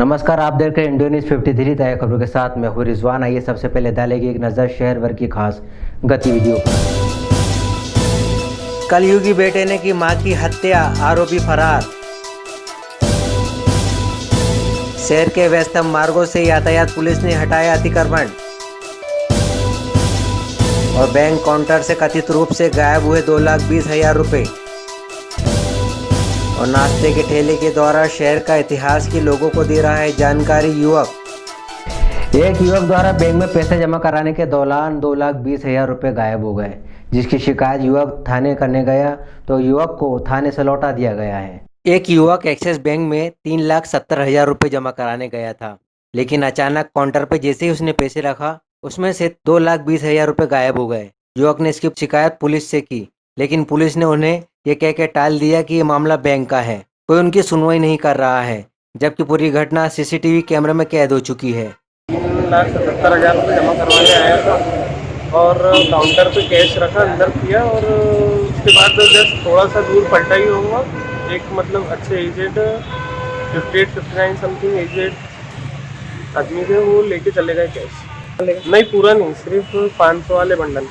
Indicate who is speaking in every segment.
Speaker 1: नमस्कार, आप देख रहे हैं इंडिया न्यूज 53 ताज़ा खबरों के साथ मैं हूं रिजवान। आइए सबसे पहले डालेगी एक नज़र शहर भर की खास गतिविधियों पर। कलयुगी बेटे ने की मां की हत्या, आरोपी फरार। शहर के व्यस्त मार्गों से यातायात पुलिस ने हटाया अतिक्रमण। और बैंक काउंटर से कथित रूप से गायब हुए 2,20,000 रुपए। और नाश्ते के ठेले के द्वारा शहर का इतिहास की लोगों को दे रहा है जानकारी एक युवक द्वारा बैंक में पैसे जमा कराने के दौरान 2,20,000 रुपए गायब हो गए, जिसकी शिकायत युवक थाने करने गया तो युवक को थाने से लौटा दिया गया है। एक युवक एक्सिस बैंक में 3,70,000 रुपए जमा कराने गया था, लेकिन अचानक काउंटर पर जैसे ही उसने पैसे रखा उसमें से 2,20,000 रुपए गायब हो गए। युवक ने इसकी शिकायत पुलिस से की, लेकिन पुलिस ने उन्हें ये कह के टाल दिया कि ये मामला बैंक का है, कोई उनकी सुनवाई नहीं कर रहा है, जबकि पूरी घटना सीसीटीवी कैमरे में कैद हो चुकी है।
Speaker 2: 3,77,000 रुपये जमा करवाने आया था और काउंटर पे कैश रखा, अंदर किया और उसके बाद जस्ट थोड़ा सा दूर पलटा ही होगा, एक मतलब अच्छे एजेड 58-59 समथिंग एजेड आदमी थे, वो लेके चले गए कैश। नहीं पूरा नहीं, सिर्फ 500 वाले बंडल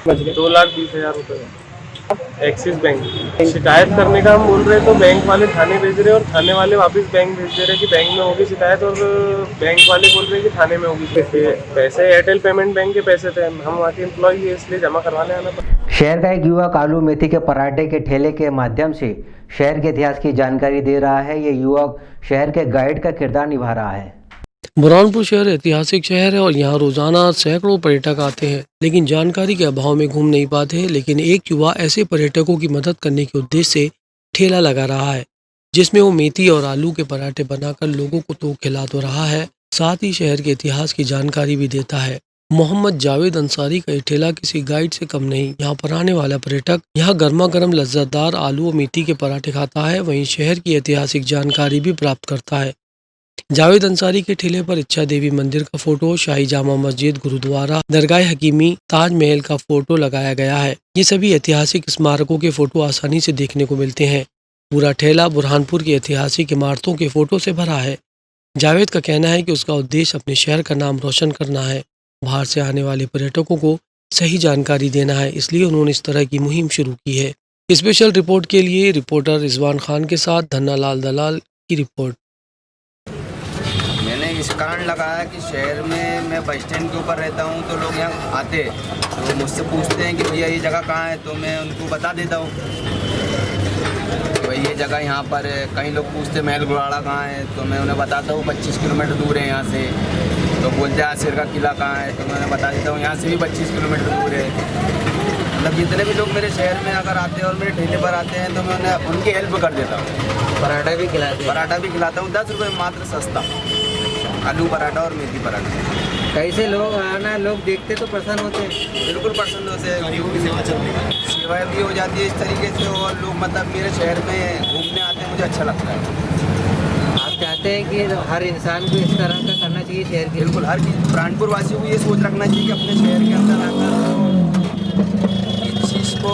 Speaker 2: 2,20,000 रुपये एक्सिस बैंक। शिकायत करने का हम बोल रहे तो बैंक वाले थाने भेज रहे और थाने वाले वापस बैंक भेज दे रहे कि बैंक में होगी शिकायत, और बैंक वाले बोल रहे कि थाने में होगी। पैसे एयरटेल पेमेंट बैंक के पैसे थे, हम वहाँ के एम्प्लॉई है इसलिए जमा करवाने आना पड़ा।
Speaker 1: शहर का एक युवक आलू मेथी के पराठे के ठेले के माध्यम से शहर के इतिहास की जानकारी दे रहा है। ये युवक शहर के गाइड का किरदार निभा रहा है।
Speaker 3: बुरहानपुर शहर ऐतिहासिक शहर है और यहाँ रोजाना सैकड़ों पर्यटक आते हैं, लेकिन जानकारी के अभाव में घूम नहीं पाते हैं। लेकिन एक युवा ऐसे पर्यटकों की मदद करने के उद्देश्य से ठेला लगा रहा है, जिसमें वो मेथी और आलू के पराठे बनाकर लोगों को तो खिला तो रहा है, साथ ही शहर के इतिहास की जानकारी भी देता है। मोहम्मद जावेद अंसारी का ये ठेला किसी गाइड से कम नहीं। यहाँ पर आने वाला पर्यटक यहाँ गर्मा गर्म लज्जतदार आलू और मेथी के पराठे खाता है, वहीं शहर की ऐतिहासिक जानकारी भी प्राप्त करता है। जावेद अंसारी के ठेले पर इच्छा देवी मंदिर का फोटो, शाही जामा मस्जिद, गुरुद्वारा, दरगाह हकीमी, ताजमहल का फोटो लगाया गया है। ये सभी ऐतिहासिक स्मारकों के फोटो आसानी से देखने को मिलते हैं। पूरा ठेला बुरहानपुर की ऐतिहासिक इमारतों के फोटो से भरा है। जावेद का कहना है कि उसका उद्देश्य अपने शहर का नाम रोशन करना है, बाहर से आने वाले पर्यटकों को सही जानकारी देना है, इसलिए उन्होंने इस तरह की मुहिम शुरू की है। स्पेशल रिपोर्ट के लिए रिपोर्टर रिजवान खान के साथ धन्नालाल दलाल की रिपोर्ट।
Speaker 4: इस कारण लगाया कि शहर में मैं बस स्टैंड के ऊपर रहता हूँ, तो लोग यहाँ आते तो मुझसे पूछते हैं कि भैया ये जगह कहाँ है, तो मैं उनको बता देता हूँ भाई ये जगह यहाँ पर है। कई लोग पूछते महल गुराड़ा कहाँ है, तो मैं उन्हें बताता हूँ 25 किलोमीटर दूर है यहाँ से। तो बोलते हैं आसिर का किला कहाँ है, तो मैं उन्हें बता देता हूँ यहाँ से भी 25 किलोमीटर दूर है। मतलब जितने भी लोग मेरे शहर में अगर आते हैं और मेरे ठेले पर आते हैं तो मैं उन्हें उनकी हेल्प कर देता हूँ। पराठा भी खिलाता हूँ 10 रुपये मात्र, सस्ता आलू पराठा और मेथी पराठा।
Speaker 1: कैसे लोग आना, लोग देखते तो प्रसन्न होते हैं।
Speaker 4: बिल्कुल प्रसन्न होते हैं, गरीबों की सेवा भी हो जाती है इस तरीके से, और लोग मतलब मेरे शहर में घूमने आते हैं, मुझे अच्छा लगता है।
Speaker 1: आप चाहते हैं कि हर इंसान को इस तरह का करना चाहिए शहर के?
Speaker 4: बिल्कुल, हर बुरहानपुर वासियों को ये सोच रखना चाहिए कि अपने शहर के अंदर आकर इस चीज़ को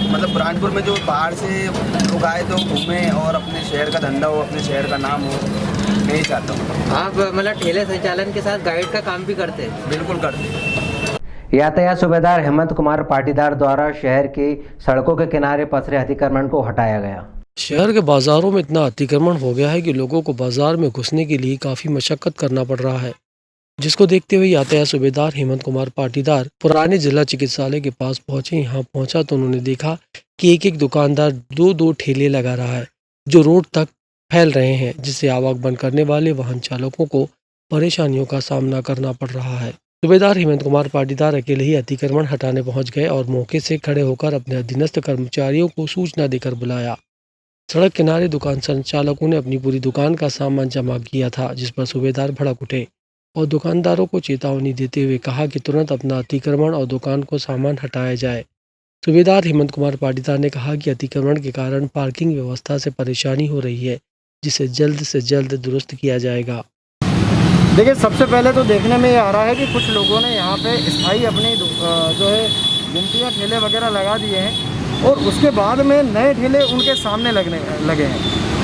Speaker 4: मतलब बुरहानपुर में जो बाहर से लोग आए तो घूमें और अपने शहर का धंधा हो, अपने शहर का नाम हो, नहीं चाहता हूँ।
Speaker 1: आप मतलब ठेले संचालन के साथ गाइड का काम भी करते हैं?
Speaker 4: बिल्कुल करते हैं।
Speaker 1: यातायात सूबेदार हेमंत कुमार पाटीदार द्वारा शहर की सड़कों के किनारे पसरे अतिक्रमण को हटाया गया।
Speaker 3: शहर के बाजारों में इतना अतिक्रमण हो गया है कि लोगों को बाजार में घुसने के लिए काफी मशक्कत करना पड़ रहा है, जिसको देखते हुए यातायात सूबेदार हेमंत कुमार पाटीदार पुराने जिला चिकित्सालय के पास पहुंचे। यहाँ पहुंचा तो उन्होंने देखा कि एक एक दुकानदार दो ठेले लगा रहा है, जो रोड तक फैल रहे हैं, जिससे आवागमन करने वाले वाहन चालकों को परेशानियों का सामना करना पड़ रहा है। सूबेदार हेमंत कुमार पाटीदार अकेले ही अतिक्रमण हटाने पहुंच गए और मौके से खड़े होकर अपने अधीनस्थ कर्मचारियों को सूचना देकर बुलाया। सड़क किनारे दुकान संचालकों ने अपनी पूरी दुकान का सामान जमा किया था, जिस पर सूबेदार भड़क उठे और दुकानदारों को चेतावनी देते हुए कहा कि तुरंत अपना अतिक्रमण और दुकान को सामान हटाया जाए। सूबेदार हेमंत कुमार पाटीदार ने कहा कि अतिक्रमण के कारण पार्किंग व्यवस्था से परेशानी हो रही है, जिसे जल्द से जल्द दुरुस्त किया जाएगा।
Speaker 5: देखिए, सबसे पहले तो देखने में ये आ रहा है कि कुछ लोगों ने यहाँ पे स्थायी अपनी जो है गुमटियाँ ठेले वगैरह लगा दिए हैं और उसके बाद में नए ठेले उनके सामने लगने लगे हैं।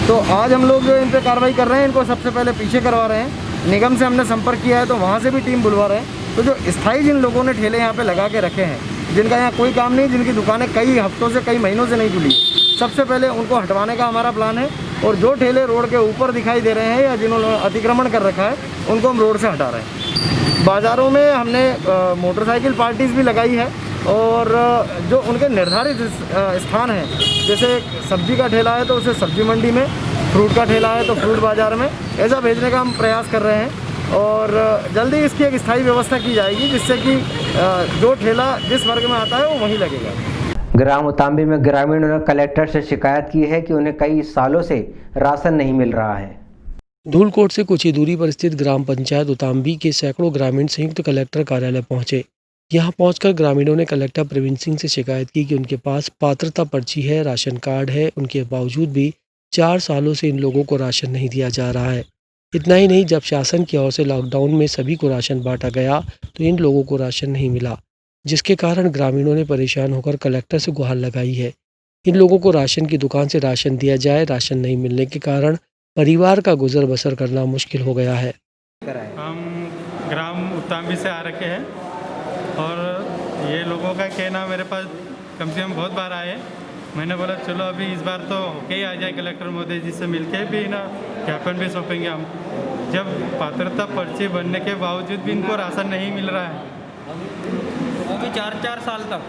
Speaker 5: तो आज हम लोग इन पे कार्रवाई कर रहे हैं, इनको सबसे पहले पीछे करवा रहे हैं। निगम से हमने संपर्क किया है तो वहाँ से भी टीम बुलवा रहे हैं। तो जो स्थायी जिन लोगों ने ठेले यहाँ पे लगा के रखे हैं, जिनका यहाँ कोई काम नहीं, जिनकी दुकानें कई हफ्तों से कई महीनों से नहीं खुली, सबसे पहले उनको हटवाने का हमारा प्लान है। और जो ठेले रोड के ऊपर दिखाई दे रहे हैं या जिन्होंने अतिक्रमण कर रखा है, उनको हम रोड से हटा रहे हैं। बाज़ारों में हमने मोटरसाइकिल पार्टीज भी लगाई है और जो उनके निर्धारित स्थान हैं, जैसे सब्जी का ठेला है तो उसे सब्जी मंडी में, फ्रूट का ठेला है तो फ्रूट बाज़ार में, ऐसा भेजने का हम प्रयास कर रहे हैं। और जल्दी इसकी एक स्थायी व्यवस्था की जाएगी जिससे कि जो ठेला जिस वर्ग में आता है वो वहीं लगेगा।
Speaker 1: ग्राम उताम्बी में ग्रामीणों ने कलेक्टर से शिकायत की है कि उन्हें कई सालों से राशन नहीं मिल रहा है।
Speaker 3: धूलकोट से कुछ ही दूरी पर स्थित ग्राम पंचायत उताम्बी के सैकड़ों ग्रामीण संयुक्त कलेक्टर कार्यालय पहुंचे। यहां पहुंचकर ग्रामीणों ने कलेक्टर प्रवीण सिंह से शिकायत की कि उनके पास पात्रता पर्ची है, राशन कार्ड है, उनके बावजूद भी 4 सालों से इन लोगों को राशन नहीं दिया जा रहा है। इतना ही नहीं, जब शासन की ओर से लॉकडाउन में सभी को राशन बांटा गया तो इन लोगों को राशन नहीं मिला, जिसके कारण ग्रामीणों ने परेशान होकर कलेक्टर से गुहार लगाई है। इन लोगों को राशन की दुकान से राशन दिया जाए। राशन नहीं मिलने के कारण परिवार का गुजर बसर करना मुश्किल हो गया है।
Speaker 6: हम ग्राम उताम्बी से आ रखे हैं और ये लोगों का कहना मेरे पास कम से कम बहुत बार आए। मैंने बोला चलो अभी इस बार तो होके ही आ जाए, कलेक्टर मोदी जी से मिलके भी ना ज्ञापन भी सौंपेंगे हम। जब पात्रता पर्ची बनने के बावजूद भी इनको राशन नहीं मिल रहा है,
Speaker 7: वो भी 4-4 साल तक,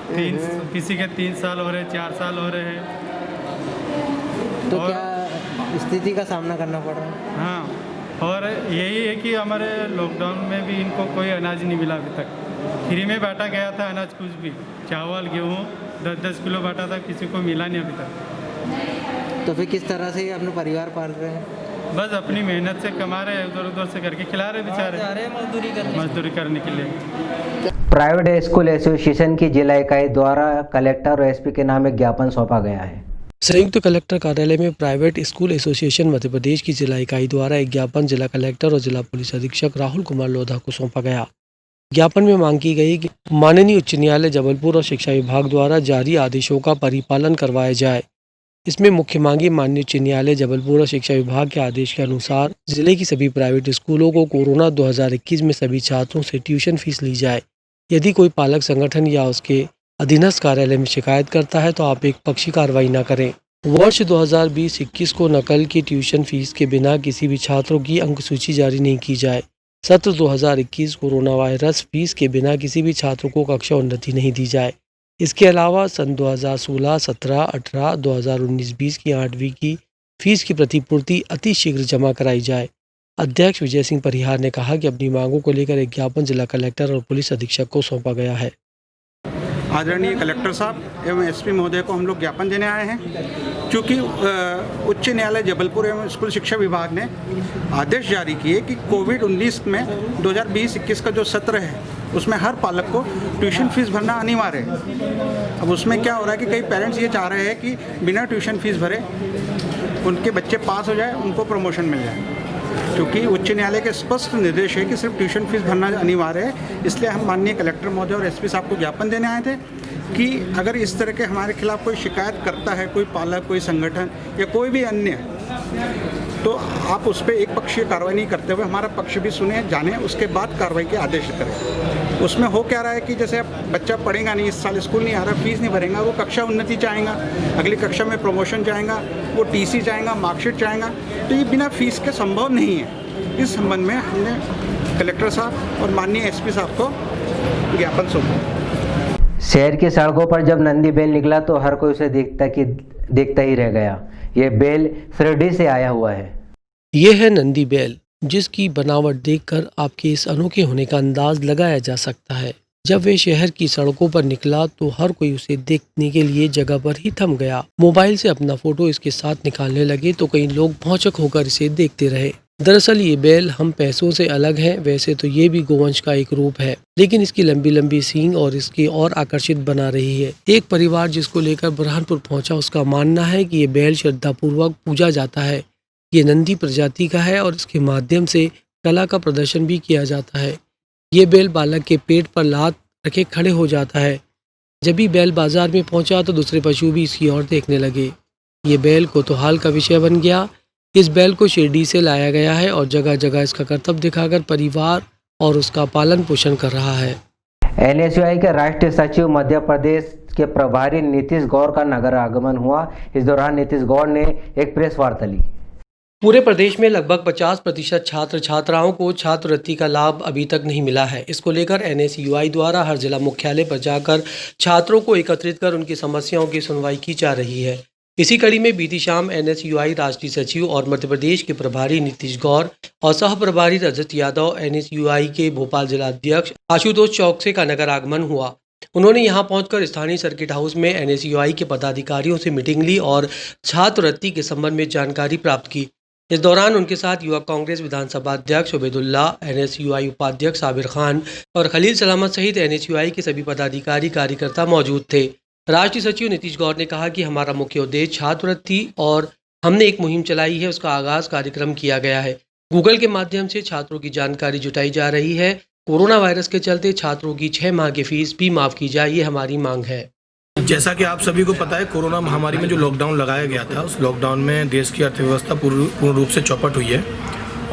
Speaker 6: किसी के 3 साल हो रहे, 4 साल हो रहे हैं।
Speaker 7: तो क्या स्थिति का सामना करना पड़ रहा है?
Speaker 6: हाँ, और यही है कि हमारे लॉकडाउन में भी इनको कोई अनाज नहीं मिला अभी तक। फ्री में बांटा गया था अनाज, कुछ भी चावल गेहूँ 10-10 किलो बांटा था, किसी को मिला नहीं अभी तक।
Speaker 7: तो फिर किस तरह से अपने परिवार पाल रहे हैं?
Speaker 6: बस अपनी मेहनत से कमा रहे हैं, उधर उधर से करके खिला रहे बेचारे, मजदूरी करने के लिए।
Speaker 1: प्राइवेट स्कूल एसोसिएशन की जिला इकाई द्वारा कलेक्टर और एसपी के नाम एक ज्ञापन सौंपा गया है।
Speaker 3: संयुक्त कलेक्टर कार्यालय में private school association Madhya Pradesh की जिला इकाई द्वारा एक ज्ञापन जिला कलेक्टर और जिला पुलिस अधीक्षक राहुल कुमार लोधा को सौंपा गया। ज्ञापन में मांग की गई कि माननीय उच्च न्यायालय जबलपुर और शिक्षा विभाग द्वारा जारी आदेशों का परिपालन करवाया जाए। इसमें मुख्य मांगी माननीय उच्च न्यायालय जबलपुर और शिक्षा विभाग के आदेश के अनुसार जिले की सभी प्राइवेट स्कूलों को कोरोना 2021 में सभी छात्रों से ट्यूशन फीस ली जाए। यदि कोई पालक संगठन या उसके अधीनस्थ कार्यालय में शिकायत करता है तो आप एक पक्षी कार्रवाई न करें। वर्ष 2020-21 को नकल की ट्यूशन फीस के बिना किसी भी छात्रों की अंक सूची जारी नहीं की जाए। सत्र 2021 कोरोना वायरस फीस के बिना किसी भी छात्र को कक्षा उन्नति नहीं दी जाए। इसके अलावा सन 2016, 17, 18, 2019-20 की 8वीं की फीस की प्रतिपूर्ति अति शीघ्र जमा कराई जाए। अध्यक्ष विजय सिंह परिहार ने कहा कि अपनी मांगों को लेकर एक ज्ञापन जिला कलेक्टर और पुलिस अधीक्षक को सौंपा गया है।
Speaker 8: आदरणीय कलेक्टर साहब एवं एसपी महोदय को हम लोग ज्ञापन देने आए हैं, क्योंकि उच्च न्यायालय जबलपुर एवं स्कूल शिक्षा विभाग ने आदेश जारी किए कि कोविड-19 में 2020-21 का जो सत्र है उसमें हर पालक को ट्यूशन फीस भरना अनिवार्य है। अब उसमें क्या हो रहा है कि कई पेरेंट्स ये चाह रहे हैं कि बिना ट्यूशन फीस भरे उनके बच्चे पास हो जाए, उनको प्रमोशन मिल जाए, क्योंकि उच्च न्यायालय के स्पष्ट निर्देश है कि सिर्फ ट्यूशन फीस भरना अनिवार्य है। इसलिए हम माननीय कलेक्टर महोदय और एसपी साहब को ज्ञापन देने आए थे कि अगर इस तरह के हमारे खिलाफ कोई शिकायत करता है, कोई पालक, कोई संगठन या कोई भी अन्य, तो आप उस पर एक पक्षीय कार्रवाई नहीं करते हुए हमारा पक्ष भी सुने, जाने, उसके बाद कार्रवाई के आदेश करें। उसमें हो क्या रहा है कि जैसे बच्चा पढ़ेगा नहीं, इस साल स्कूल नहीं आ रहा, फीस नहीं भरेगा, वो कक्षा उन्नति चाहेगा, अगली कक्षा में प्रमोशन चाहेगा, वो टीसी चाहेगा, मार्कशीट चाहेगा, तो ये बिना फीस के संभव नहीं है। इस संबंध में हमने कलेक्टर साहब और माननीय एसपी साहब को ज्ञापन सौंपा।
Speaker 1: शहर की सड़कों पर जब नंदी बैल निकला तो हर कोई उसे देखता ही रह गया। ये बैल शिरडी से आया हुआ है।
Speaker 3: ये है नंदी बैल, जिसकी बनावट देखकर आपके इस अनोखे होने का अंदाज लगाया जा सकता है। जब वे शहर की सड़कों पर निकला तो हर कोई उसे देखने के लिए जगह पर ही थम गया। मोबाइल से अपना फोटो इसके साथ निकालने लगे तो कई लोग भौचक होकर इसे देखते रहे। दरअसल ये बैल हम पैसों से अलग है। वैसे तो ये भी गोवंश का एक रूप है, लेकिन इसकी लंबी लंबी सींग और इसकी और आकर्षित बना रही है। एक परिवार जिसको लेकर बुरहानपुर पहुंचा, उसका मानना है कि ये बैल श्रद्धापूर्वक पूजा जाता है। ये नंदी प्रजाति का है और इसके माध्यम से कला का प्रदर्शन भी किया जाता है। ये बैल बालक के पेट पर लात रखे खड़े हो जाता है। जब भी बैल बाजार में पहुंचा तो दूसरे पशु भी इसकी ओर देखने लगे। ये बैल कोतूहल का विषय बन गया। इस बैल को शिरडी से लाया गया है और जगह जगह इसका करतब दिखाकर परिवार और उसका पालन पोषण कर रहा है।
Speaker 1: एनएसयूआई के राष्ट्रीय सचिव मध्य प्रदेश के प्रभारी नीतीश गौर का नगर आगमन हुआ। इस दौरान नीतीश गौर ने एक प्रेस वार्ता ली।
Speaker 3: पूरे प्रदेश में लगभग 50% छात्र छात्राओं को छात्रवृत्ति का लाभ अभी तक नहीं मिला है। इसको लेकर एनएसयूआई द्वारा हर जिला मुख्यालय पर जाकर छात्रों को एकत्रित कर उनकी समस्याओं की सुनवाई की जा रही है। इसी कड़ी में बीती शाम एनएसयूआई राष्ट्रीय सचिव और मध्य प्रदेश के प्रभारी नीतीश गौर और सह प्रभारी रजत यादव, एनएसयूआई के भोपाल जिला अध्यक्ष आशुतोष चौकसे का नगर आगमन हुआ। उन्होंने यहां पहुंचकर स्थानीय सर्किट हाउस में एनएसयूआई के पदाधिकारियों से मीटिंग ली और छात्रवृत्ति के संबंध में जानकारी प्राप्त की। इस दौरान उनके साथ युवक कांग्रेस विधानसभा अध्यक्ष उबैदुल्ला, एनएसयूआई उपाध्यक्ष साबिर खान और खलील सलामत सहित एनएसयूआई के सभी पदाधिकारी कार्यकर्ता मौजूद थे। राष्ट्रीय सचिव नीतीश गौर ने कहा कि हमारा मुख्य उद्देश्य छात्रवृत्ति और हमने एक मुहिम चलाई है, उसका आगाज कार्यक्रम किया गया है। गूगल के माध्यम से छात्रों की जानकारी जुटाई जा रही है। कोरोना वायरस के चलते छात्रों की 6 माह की फीस भी माफ की जाए, ये हमारी मांग है।
Speaker 9: जैसा कि आप सभी को पता है, कोरोना महामारी में जो लॉकडाउन लगाया गया था, उस लॉकडाउन में देश की अर्थव्यवस्था पूर्ण रूप से चौपट हुई है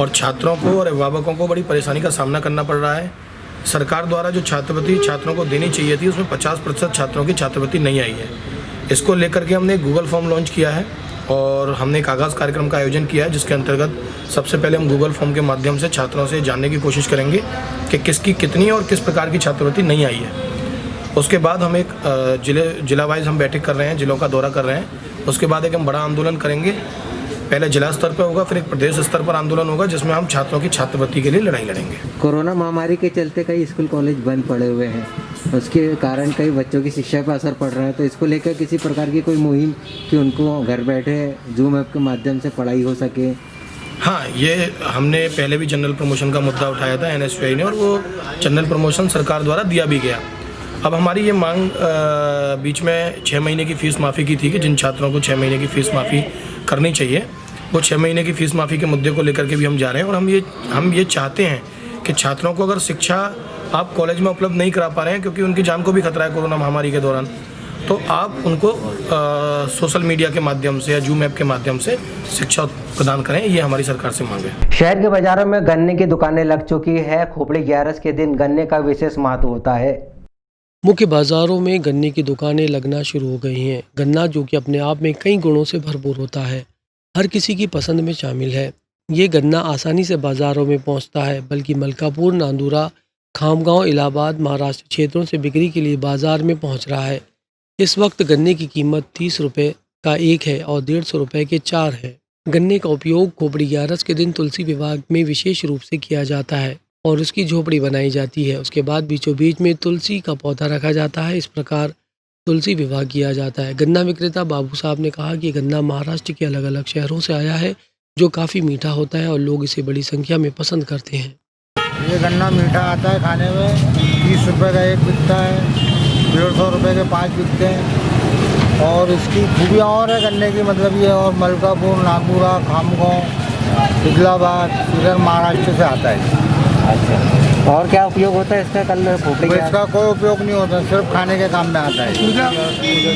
Speaker 9: और छात्रों को और अभिभावकों को बड़ी परेशानी का सामना करना पड़ रहा है। सरकार द्वारा जो छात्रवृत्ति छात्रों को देनी चाहिए थी, उसमें 50% छात्रों की छात्रवृत्ति नहीं आई है। इसको लेकर के हमने गूगल फॉर्म लॉन्च किया है और हमने एक आगाज़ कार्यक्रम का आयोजन किया है, जिसके अंतर्गत सबसे पहले हम गूगल फॉर्म के माध्यम से छात्रों से जानने की कोशिश करेंगे कि किसकी कितनी और किस प्रकार की छात्रवृत्ति नहीं आई है। उसके बाद हम एक जिला वाइज हम बैठक कर रहे हैं, जिलों का दौरा कर रहे हैं। उसके बाद एक हम बड़ा आंदोलन करेंगे। पहले जिला स्तर पर होगा, फिर एक प्रदेश स्तर पर आंदोलन होगा, जिसमें हम छात्रों की छात्रवृत्ति के लिए लड़ाई लड़ेंगे।
Speaker 7: कोरोना महामारी के चलते कई स्कूल कॉलेज बंद पड़े हुए हैं, उसके कारण कई बच्चों की शिक्षा पर असर पड़ रहा है। तो इसको लेकर किसी प्रकार की कोई मुहिम कि उनको घर बैठे जूम ऐप के माध्यम से पढ़ाई हो सके?
Speaker 9: हाँ, ये हमने पहले भी जनरल प्रमोशन का मुद्दा उठाया था एनएसयूआई ने, और वो जनरल प्रमोशन सरकार द्वारा दिया भी गया। अब हमारी ये मांग बीच में 6 महीने की फ़ीस माफ़ी की थी कि जिन छात्रों को 6 महीने की फ़ीस माफ़ी करनी चाहिए, वो 6 महीने की फ़ीस माफ़ी के मुद्दे को लेकर के भी हम जा रहे हैं। और हम ये चाहते हैं कि छात्रों को अगर शिक्षा आप कॉलेज में उपलब्ध नहीं करा पा रहे हैं, क्योंकि उनकी जान को भी खतरा है कोरोना महामारी के दौरान, तो आप उनको सोशल मीडिया के माध्यम से या जूम ऐप के माध्यम से शिक्षा प्रदान करें। ये हमारी सरकार से मांग है।
Speaker 1: शहर के बाजारों में गन्ने की दुकानें लग चुकी है। खोपड़ी 11 के दिन गन्ने का विशेष महत्व होता है।
Speaker 3: मुख्य बाजारों में गन्ने की दुकानें लगना शुरू हो गई हैं। गन्ना, जो कि अपने आप में कई गुणों से भरपूर होता है, हर किसी की पसंद में शामिल है। ये गन्ना आसानी से बाज़ारों में पहुंचता है, बल्कि मलकापुर, नांदुरा, खामगांव, इलाहाबाद, महाराष्ट्र क्षेत्रों से बिक्री के लिए बाज़ार में पहुंच रहा है। इस वक्त गन्ने की कीमत 30 रुपये का 1 है और 150 रुपये के 4 है। गन्ने का उपयोग खोपड़ी 11 के दिन तुलसी विवाह में विशेष रूप से किया जाता है और उसकी झोपड़ी बनाई जाती है। उसके बाद बीचों बीच में तुलसी का पौधा रखा जाता है। इस प्रकार तुलसी विवाह किया जाता है। गन्ना विक्रेता बाबू साहब ने कहा कि गन्ना महाराष्ट्र के अलग अलग शहरों से आया है, जो काफ़ी मीठा होता है और लोग इसे बड़ी संख्या में पसंद करते हैं।
Speaker 5: ये गन्ना मीठा आता है खाने में। 30 रुपये का 1 बिकता है, 150 रुपये के 5 बिकते हैं। और इसकी खूबियाँ और है गन्ने की, मतलब ये और मलकापुर, नागपुरा, खामगांव, इलाहाबाद, इधर महाराष्ट्र से आता है।
Speaker 7: अच्छा, और क्या उपयोग होता है इसका? कल खोपड़ी
Speaker 5: इसका कोई उपयोग नहीं होता, सिर्फ खाने के काम में आता है।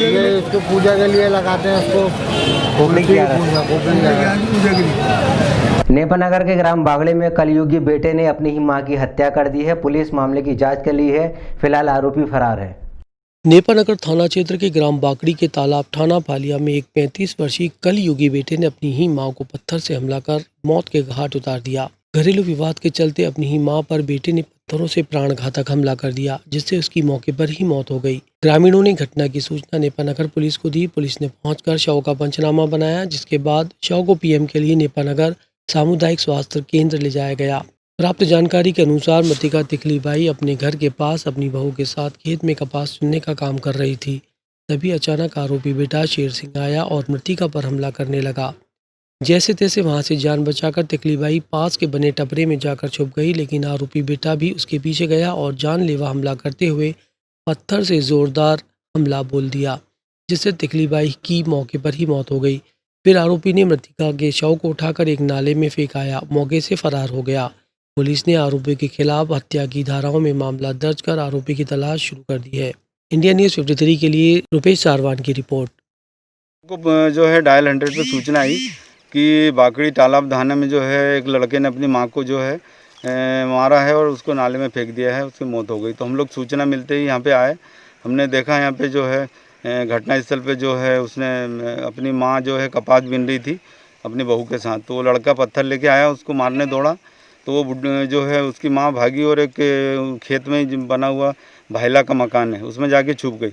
Speaker 5: ये इसको पूजा के लिए लगाते हैं, इसको
Speaker 7: खोपड़ी की
Speaker 1: नेपानगर के ग्राम बागड़े में कलयुगी बेटे ने अपनी ही मां की हत्या कर दी है। पुलिस मामले की जांच कर ली है। फिलहाल आरोपी फरार है।
Speaker 3: नेपानगर थाना क्षेत्र के ग्राम बाकड़ी के तालाब थाना पालिया में एक 35 वर्षीय कलयुगी बेटे ने अपनी ही मां को पत्थर से हमला कर मौत के घाट उतार दिया। घरेलू विवाद के चलते अपनी ही मां पर बेटे ने पत्थरों से प्राणघातक हमला कर दिया, जिससे उसकी मौके पर ही मौत हो गई। ग्रामीणों ने घटना की सूचना नेपानगर पुलिस को दी। पुलिस ने पहुंचकर शव का पंचनामा बनाया, जिसके बाद शव को पीएम के लिए नेपानगर सामुदायिक स्वास्थ्य केंद्र ले जाया गया। प्राप्त जानकारी के अनुसार मृतिका तिखली बाई अपने घर के पास अपनी बहू के साथ खेत में कपास चुनने का काम कर रही थी। तभी अचानक आरोपी बेटा शेर सिंह आया और मृतिका पर हमला करने लगा। जैसे तैसे वहां से जान बचाकर तिखली बाई पास के बने टपरे में जाकर छुप गई, लेकिन आरोपी बेटा भी उसके पीछे गया और जानलेवा हमला करते हुए पत्थर से जोरदार हमला बोल दिया, जिससे तिखली बाई की मौके पर ही मौत हो गई। फिर आरोपी ने मृतिका के शव को उठाकर एक नाले में फेंक आया, मौके से फरार हो गया। पुलिस ने आरोपी के खिलाफ हत्या की धाराओं में मामला दर्ज कर आरोपी की तलाश शुरू कर दी है। इंडिया न्यूज़ 53 के लिए रुपेश सारवान की रिपोर्ट।
Speaker 10: को जो है डायल 100 पे सूचना आई कि बाकड़ी तालाब धाने में जो है एक लड़के ने अपनी माँ को जो है मारा है और उसको नाले में फेंक दिया है, उसकी मौत हो गई। तो हम लोग सूचना मिलते ही यहाँ पे आए, हमने देखा यहाँ पे जो है घटनास्थल पे जो है उसने अपनी माँ जो है कपास बीन रही थी अपनी बहू के साथ, तो वो लड़का पत्थर लेके आया, उसको मारने दौड़ा तो वो जो है उसकी माँ भागी और एक खेत में बना हुआ भाईला का मकान है उसमें जाके छुप गई।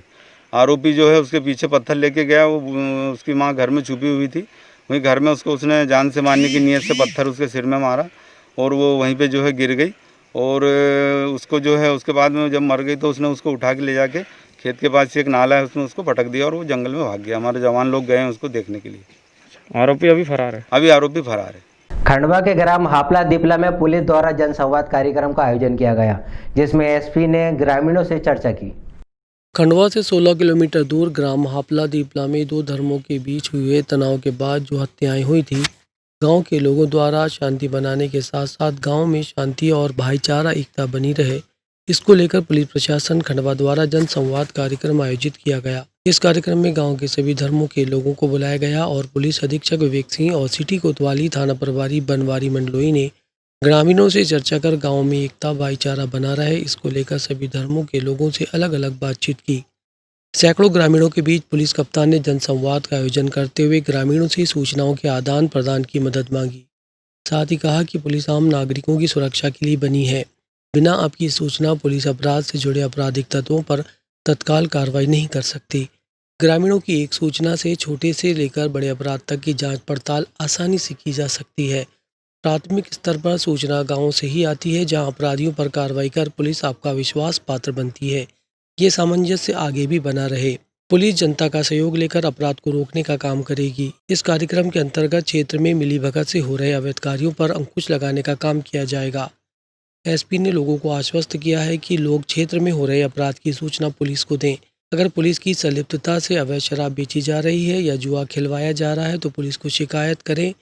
Speaker 10: आरोपी जो है उसके पीछे पत्थर लेके गया, वो उसकी माँ घर में छुपी हुई थी, वहीं घर में उसको उसने जान से मारने की नीयत से पत्थर उसके सिर में मारा और वो वहीं पे जो है गिर गई और उसको जो है उसके बाद में जब मर गई तो उसने उसको उठा के ले जाके खेत के पास से एक नाला है उसमें उसको पटक दिया और वो जंगल में भाग गया। हमारे जवान लोग गए हैं उसको देखने के लिए।
Speaker 2: आरोपी अभी फरार है?
Speaker 10: अभी आरोपी फरार है।
Speaker 1: खंडवा के ग्राम हापला दीपला में पुलिस द्वारा जनसंवाद कार्यक्रम का आयोजन किया गया, जिसमें एसपी ने ग्रामीणों से चर्चा की।
Speaker 3: खंडवा से 16 किलोमीटर दूर ग्राम हापला दीपला में दो धर्मों के बीच हुए तनाव के बाद जो हत्याएं हुई थी, गांव के लोगों द्वारा शांति बनाने के साथ साथ गांव में शांति और भाईचारा एकता बनी रहे, इसको लेकर पुलिस प्रशासन खंडवा द्वारा जनसंवाद कार्यक्रम आयोजित किया गया। इस कार्यक्रम में गांव के सभी धर्मों के लोगों को बुलाया गया और पुलिस अधीक्षक विवेक सिंह और सिटी कोतवाली थाना प्रभारी बनवारी मंडलोई ने ग्रामीणों से चर्चा कर गांव में एकता भाईचारा बना रहे, इसको लेकर सभी धर्मों के लोगों से अलग अलग बातचीत की। सैकड़ों ग्रामीणों के बीच पुलिस कप्तान ने जनसंवाद का आयोजन करते हुए ग्रामीणों से सूचनाओं के आदान प्रदान की मदद मांगी। साथ ही कहा कि पुलिस आम नागरिकों की सुरक्षा के लिए बनी है, बिना आपकी सूचना पुलिस अपराध से जुड़े आपराधिक तत्वों पर तत्काल कार्रवाई नहीं कर सकती। ग्रामीणों की एक सूचना से छोटे से लेकर बड़े अपराध तक की जांच पड़ताल आसानी से की जा सकती है। प्राथमिक स्तर पर सूचना गांवों से ही आती है, जहां अपराधियों पर कार्रवाई कर पुलिस आपका विश्वास पात्र बनती है। ये सामंजस्य आगे भी बना रहे। पुलिस जनता का सहयोग लेकर अपराध को रोकने का काम करेगी। इस कार्यक्रम के अंतर्गत क्षेत्र में मिलीभगत से हो रहे अवैध कार्यों पर अंकुश लगाने का काम किया जाएगा। एसपी ने लोगों को आश्वस्त किया है कि लोग क्षेत्र में हो रहे अपराध की सूचना पुलिस को दें। अगर पुलिस की संलिप्तता से अवैध शराब बेची जा रही है या जुआ खिलवाया जा रहा है तो पुलिस को शिकायत करें।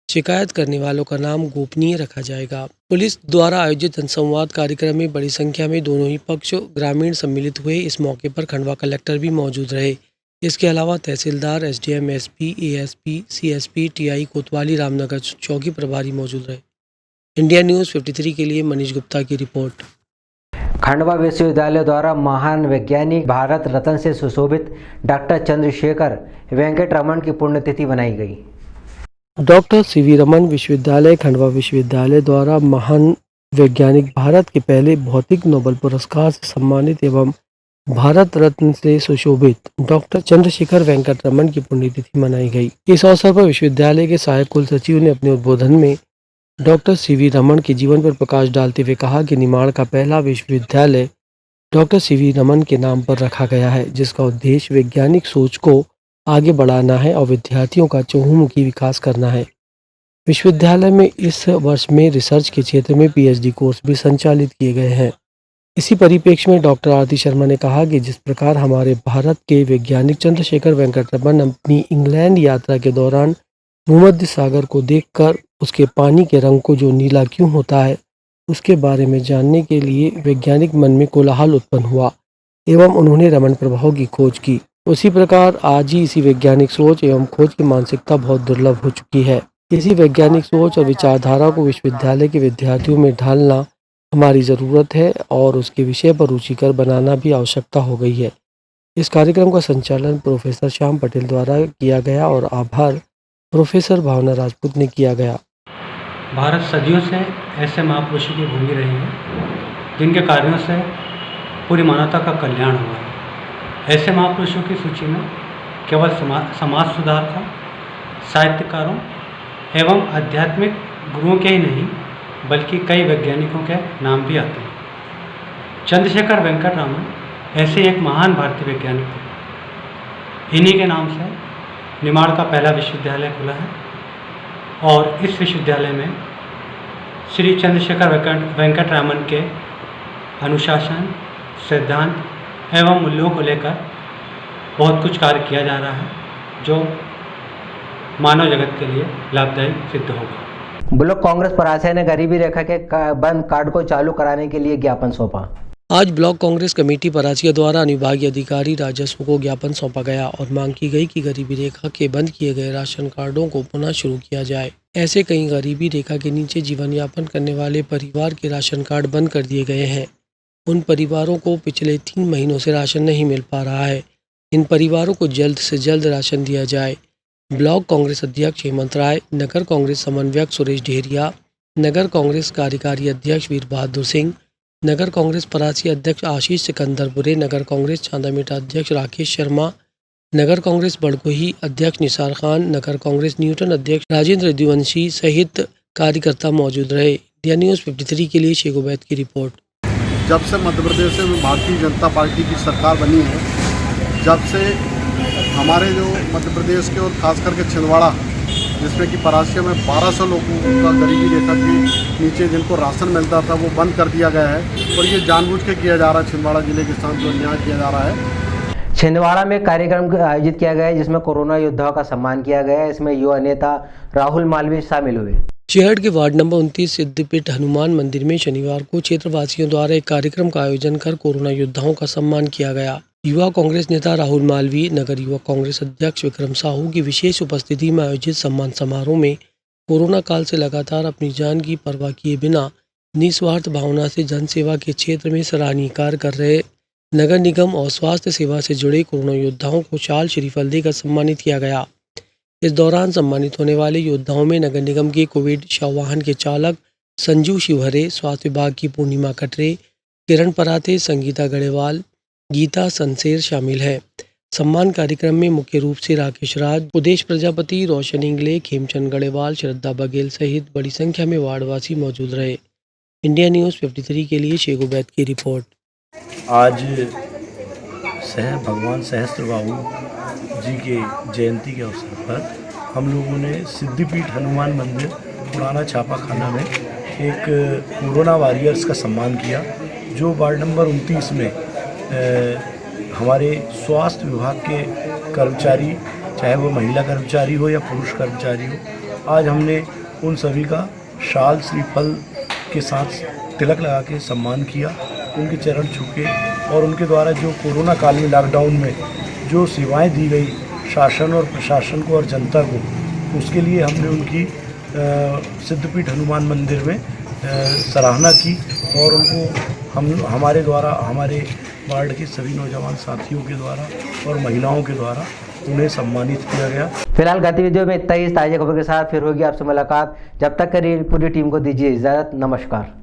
Speaker 3: शिकायत करने वालों का नाम गोपनीय रखा जाएगा। पुलिस द्वारा आयोजित जनसंवाद कार्यक्रम में बड़ी संख्या में दोनों ही पक्ष ग्रामीण सम्मिलित हुए। इस मौके पर खंडवा कलेक्टर भी मौजूद रहे। इसके अलावा tehsildar, SDM, SP, ASP, CSP, TI kotwali, Ramnagar चौकी प्रभारी मौजूद रहे। इंडिया न्यूज़ 53 के लिए मनीष गुप्ता की रिपोर्ट।
Speaker 1: खंडवा विश्वविद्यालय द्वारा महान वैज्ञानिक भारत रत्न से सुशोभित डॉक्टर चंद्रशेखर वेंकट रमन की पुण्यतिथि बनाई गई।
Speaker 3: डॉक्टर सीवी रमन विश्वविद्यालय खंडवा विश्वविद्यालय द्वारा महान वैज्ञानिक भारत के पहले भौतिक नोबेल पुरस्कार से सम्मानित एवं भारत रत्न से सुशोभित डॉक्टर चंद्रशेखर वेंकट रमन की पुण्यतिथि मनाई गई। इस अवसर पर विश्वविद्यालय के सहायक कुल सचिव ने अपने उद्बोधन में डॉक्टर सीवी रमन के जीवन पर प्रकाश डालते हुए कहा कि निमाड़ का पहला विश्वविद्यालय डॉक्टर सीवी रमन के नाम पर रखा गया है, जिसका उद्देश्य वैज्ञानिक सोच को आगे बढ़ाना है और विद्यार्थियों का चहुमुखी विकास करना है। विश्वविद्यालय में इस वर्ष में रिसर्च के क्षेत्र में पीएचडी कोर्स भी संचालित किए गए हैं। इसी परिप्रेक्ष्य में डॉक्टर आरती शर्मा ने कहा कि जिस प्रकार हमारे भारत के वैज्ञानिक चंद्रशेखर वेंकट रमन अपनी इंग्लैंड यात्रा के दौरान भूमध्य सागर को देखकर उसके पानी के रंग को जो नीला क्यों होता है उसके बारे में जानने के लिए वैज्ञानिक मन में कोलाहल उत्पन्न हुआ एवं उन्होंने रमन प्रभाव की खोज की, उसी प्रकार आज ही इसी वैज्ञानिक सोच एवं खोज की मानसिकता बहुत दुर्लभ हो चुकी है। इसी वैज्ञानिक सोच और विचारधारा को विश्वविद्यालय के विद्यार्थियों में ढालना हमारी ज़रूरत है और उसके विषय पर रुचिकर बनाना भी आवश्यकता हो गई है। इस कार्यक्रम का संचालन प्रोफेसर श्याम पटेल द्वारा किया गया और आभार प्रोफेसर भावना राजपूत ने किया गया।
Speaker 11: भारत सदियों से ऐसे महापुरुषों की भूमि रही है जिनके कार्यों से पूरी मानवता का कल्याण हुआ है। ऐसे महापुरुषों की सूची में केवल समाज सुधारकों, साहित्यकारों एवं आध्यात्मिक गुरुओं के ही नहीं बल्कि कई वैज्ञानिकों के नाम भी आते हैं। चंद्रशेखर वेंकट रमन ऐसे एक महान भारतीय वैज्ञानिक थे। इन्हीं के नाम से निमाड़ का पहला विश्वविद्यालय खुला है और इस विश्वविद्यालय में श्री चंद्रशेखर वेंकट रमन के अनुशासन, सिद्धांत एवं मूल्यों को लेकर बहुत कुछ कार्य किया जा रहा है जो मानव जगत के लिए लाभदायी सिद्ध होगा।
Speaker 1: ब्लॉक कांग्रेस प्रशासन ने गरीबी रेखा के बंद कार्ड को चालू कराने के लिए ज्ञापन सौंपा।
Speaker 3: आज ब्लॉक कांग्रेस कमेटी परासिया द्वारा अनुविभागीय अधिकारी राजस्व को ज्ञापन सौंपा गया और मांग की गई कि गरीबी रेखा के बंद किए गए राशन कार्डों को पुनः शुरू किया जाए। ऐसे कई गरीबी रेखा के नीचे जीवन यापन करने वाले परिवार के राशन कार्ड बंद कर दिए गए हैं। उन परिवारों को पिछले 3 महीनों से राशन नहीं मिल पा रहा है। इन परिवारों को जल्द से जल्द राशन दिया जाए। ब्लॉक कांग्रेस अध्यक्ष हेमंत राय, नगर कांग्रेस समन्वयक सुरेश डेहरिया, नगर कांग्रेस कार्यकारी अध्यक्ष वीर बहादुर सिंह, नगर कांग्रेस परासी अध्यक्ष आशीष सिकंदरपुरे, नगर कांग्रेस चांदामेटा अध्यक्ष राकेश शर्मा, नगर कांग्रेस बड़कोही अध्यक्ष निसार खान, नगर कांग्रेस न्यूटन अध्यक्ष राजेंद्र यदुवंशी सहित कार्यकर्ता मौजूद रहे। इंडिया न्यूज़ 53 के लिए शेख उबैद की रिपोर्ट।
Speaker 12: जब से मध्य प्रदेश में भारतीय जनता पार्टी की सरकार बनी है, जब से हमारे जो मध्य प्रदेश के और खास करके छिंदवाड़ा, जिसमें कि परासिया में 1200 लोगों का गरीबी रेखा के नीचे जिनको राशन मिलता था वो बंद कर दिया गया है और ये जानबूझ के किया जा रहा है। छिंदवाड़ा जिले के साथ जो अन्याय किया जा रहा है।
Speaker 1: छिंदवाड़ा में कार्यक्रम आयोजित किया गया है जिसमें कोरोना योद्धाओं का सम्मान किया गया है। इसमें युवा नेता राहुल मालवीय शामिल हुए।
Speaker 3: शहर के वार्ड नंबर 29 सिद्धपीठ हनुमान मंदिर में शनिवार को क्षेत्रवासियों द्वारा एक कार्यक्रम का आयोजन कर कोरोना योद्धाओं का सम्मान किया गया। युवा कांग्रेस नेता राहुल मालवीय, नगर युवा कांग्रेस अध्यक्ष विक्रम साहू की विशेष उपस्थिति में आयोजित सम्मान समारोह में कोरोना काल से लगातार अपनी जान की परवाह किए बिना निस्वार्थ भावना से जन सेवा के क्षेत्र में सराहनीय कार्य कर रहे नगर निगम और स्वास्थ्य सेवा से जुड़े कोरोना योद्धाओं को शाल श्रीफल देकर सम्मानित किया गया। इस दौरान सम्मानित होने वाले योद्धाओं में नगर निगम के कोविड शव वाहन के चालक संजू शिवहरे, स्वास्थ्य विभाग की पूर्णिमा कटरे, किरण पराते, संगीता गढ़ेवाल, गीता संसेर शामिल है। सम्मान कार्यक्रम में मुख्य रूप से राकेश राज, उदेश प्रजापति, रोशन इंगले, खेमचंद गढ़ेवाल, श्रद्धा बघेल सहित बड़ी संख्या में वार्डवासी मौजूद रहे। इंडिया न्यूज़ 53 के लिए शेख उबैद की रिपोर्ट।
Speaker 13: आज भगवान सहस्त्रबाहु जी के जयंती के अवसर पर हम लोगों ने सिद्धपीठ हनुमान मंदिर पुराना छापाखाना में एक कोरोना वॉरियर्स का सम्मान किया, जो वार्ड नंबर 29 में हमारे स्वास्थ्य विभाग के कर्मचारी, चाहे वो महिला कर्मचारी हो या पुरुष कर्मचारी हो, आज हमने उन सभी का शाल श्रीफल के साथ तिलक लगा के सम्मान किया, उनके चरण छूके और उनके द्वारा जो कोरोना काल में लॉकडाउन में जो सेवाएं दी गई शासन और प्रशासन को और जनता को, उसके लिए हमने उनकी सिद्धपीठ हनुमान मंदिर में सराहना की और उनको हमारे द्वारा, हमारे वार्ड के सभी नौजवान साथियों के द्वारा और महिलाओं के द्वारा उन्हें सम्मानित किया गया।
Speaker 1: फिलहाल गतिविधियों में इतना ही। ताज़ा खबर के साथ फिर होगी आपसे मुलाकात। जब तक करिए पूरी टीम को दीजिए इजाज़त। नमस्कार।